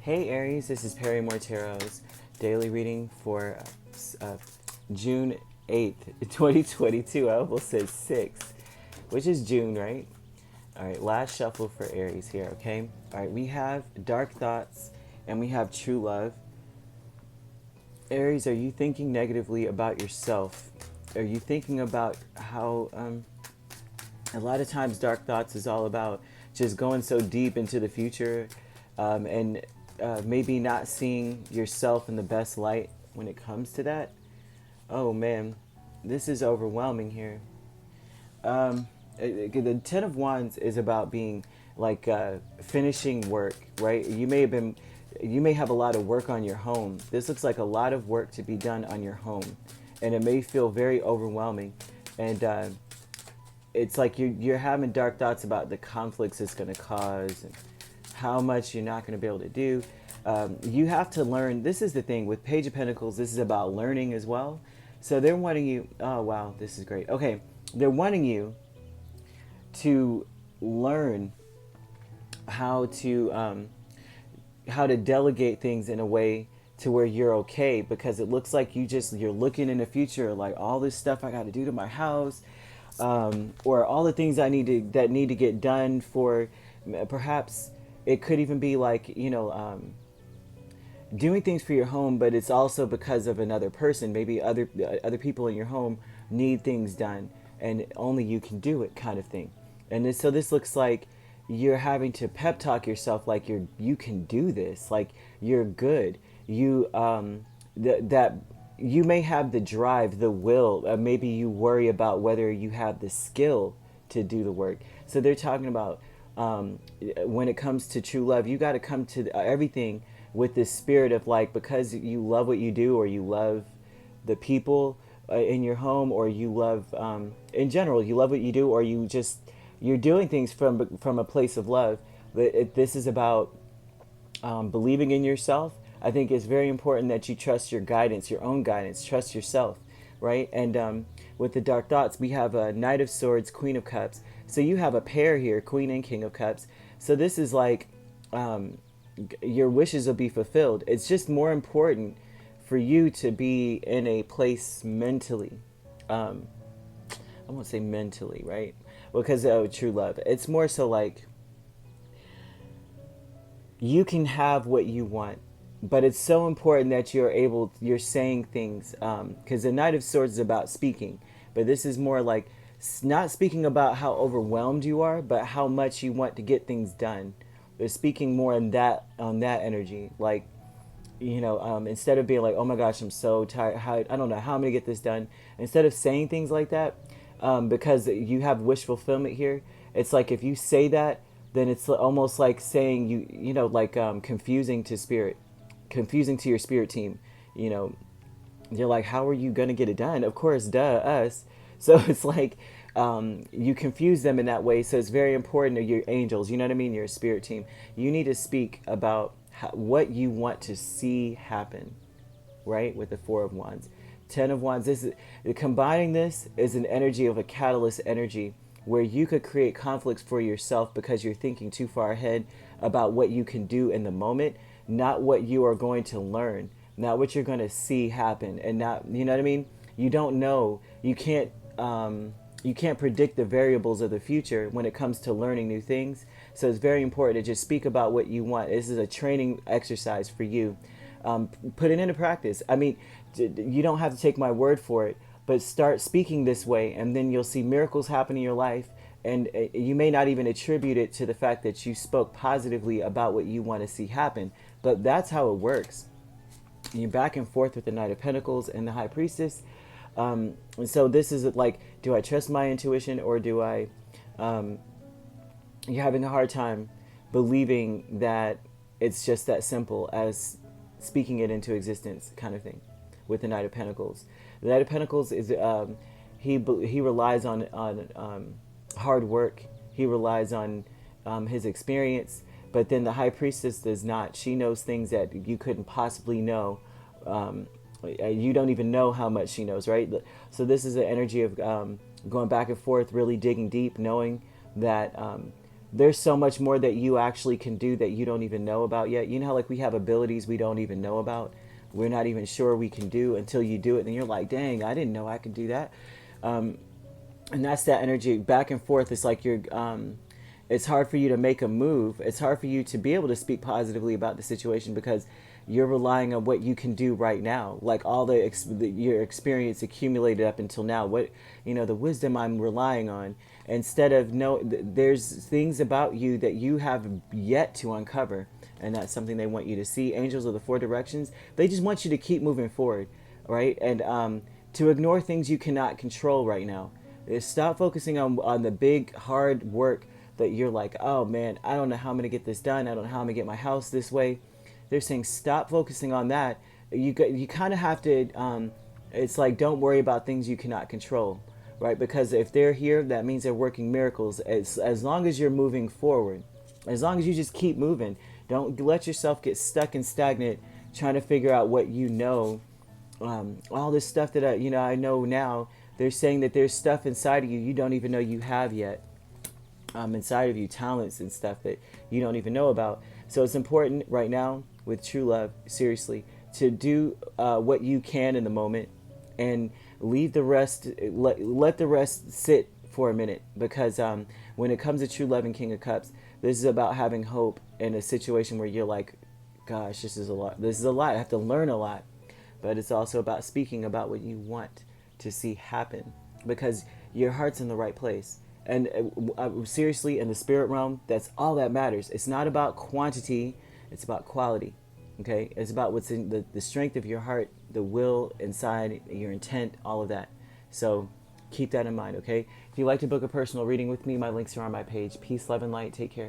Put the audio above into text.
Hey Aries, this is Perry Mortero's daily reading for June 8th, 2022. I almost said 6, which is June, right? All right, last shuffle for Aries here, okay? All right, we have dark thoughts and we have true love. Aries, are you thinking negatively about yourself? Are you thinking about how a lot of times dark thoughts is all about just going so deep into the future and maybe not seeing yourself in the best light when it comes to that? Oh man, this is overwhelming here. The Ten of Wands is about being like finishing work, right? You may have a lot of work on your home. This looks like a lot of work to be done on your home, and it may feel very overwhelming. And it's like you're having dark thoughts about the conflicts it's going to cause and how much you're not going to be able to do. You have to learn. This is the thing with Page of Pentacles. This is about learning as well. So they're wanting you. Oh wow, this is great. Okay, they're wanting you to learn how to delegate things in a way to where you're okay, because it looks like you're looking in the future like all this stuff I got to do to my house, or all the things that need to get done for perhaps it could even be like doing things for your home, but it's also because of another person. Maybe other people in your home need things done, and only you can do it, kind of thing. And so this looks like you're having to pep talk yourself, like you can do this, like you're good. That you may have the drive, the will. Maybe you worry about whether you have the skill to do the work. So they're talking about when it comes to true love, you got to come to everything with this spirit of like, because you love what you do, or you love the people in your home, or you love in general, you love what you do, or you're doing things from a place of love. But this is about believing in yourself. I think it's very important that you trust your guidance, your own guidance. Trust yourself, right? And with the dark thoughts, we have a Knight of Swords, Queen of Cups. So you have a pair here, Queen and King of Cups. So this is like your wishes will be fulfilled. It's just more important for you to be in a place mentally. I won't say mentally, right? Because of true love. It's more so like you can have what you want, but it's so important that you're saying things, because the Knight of Swords is about speaking, but this is more like not speaking about how overwhelmed you are, but how much you want to get things done. They're speaking more on that energy, like instead of being like, oh my gosh, I'm so tired, I don't know how I'm gonna get this done. Instead of saying things like that, because you have wish fulfillment here, it's like if you say that, then it's almost like saying confusing to spirit, confusing to your spirit team. You know, you're like, how are you gonna get it done? Of course, duh, us. So it's like you confuse them in that way. So it's very important to your angels. You know what I mean? Your spirit team. You need to speak about what you want to see happen, right? With the Four of Wands, Ten of Wands. Combining this is an energy of a catalyst energy where you could create conflicts for yourself because you're thinking too far ahead about what you can do in the moment, not what you are going to learn, not what you're going to see happen, and not, you know what I mean? You don't know. You can't predict the variables of the future when it comes to learning new things. So it's very important to just speak about what you want. This is a training exercise for you. Put it into practice. I mean, you don't have to take my word for it, but start speaking this way, and then you'll see miracles happen in your life. And you may not even attribute it to the fact that you spoke positively about what you want to see happen, but that's how it works. You're back and forth with the Knight of Pentacles and the High Priestess. And so this is like, do I trust my intuition, or do I, you're having a hard time believing that it's just that simple as speaking it into existence, kind of thing, with the Knight of Pentacles. The Knight of Pentacles is, he relies on hard work. He relies on his experience. But then the High Priestess does not. She knows things that you couldn't possibly know. You don't even know how much she knows, right? So this is an energy of going back and forth, really digging deep, knowing that there's so much more that you actually can do that you don't even know about yet. You know how like we have abilities we don't even know about. We're not even sure we can do until you do it, and you're like, dang, I didn't know I could do that. And that's that energy back and forth. It's like you're it's hard for you to make a move. It's hard for you to be able to speak positively about the situation because you're relying on what you can do right now, like all your experience accumulated up until now. What the wisdom I'm relying on, instead of there's things about you that you have yet to uncover, and that's something they want you to see. Angels of the four directions, they just want you to keep moving forward, right? And to ignore things you cannot control right now. Stop focusing on the big hard work that you're like, oh man, I don't know how I'm gonna get this done. I don't know how I'm gonna get my house this way. They're saying stop focusing on that. You kind of have to. It's like don't worry about things you cannot control, right? Because if they're here, that means they're working miracles. As long as you're moving forward, as long as you just keep moving, don't let yourself get stuck and stagnant trying to figure out what you know. All this stuff that I know now. They're saying that there's stuff inside of you you don't even know you have yet, inside of you, talents and stuff that you don't even know about. So it's important right now with true love, seriously, to do what you can in the moment and leave the rest, let the rest sit for a minute. Because when it comes to true love and King of Cups, this is about having hope in a situation where you're like, gosh, this is a lot. This is a lot. I have to learn a lot. But it's also about speaking about what you want to see happen because your heart's in the right place. And seriously, in the spirit realm, that's all that matters. It's not about quantity, it's about quality. Okay? It's about what's in the strength of your heart, the will inside, your intent, all of that. So keep that in mind, okay? If you'd like to book a personal reading with me, my links are on my page. Peace, love, and light. Take care.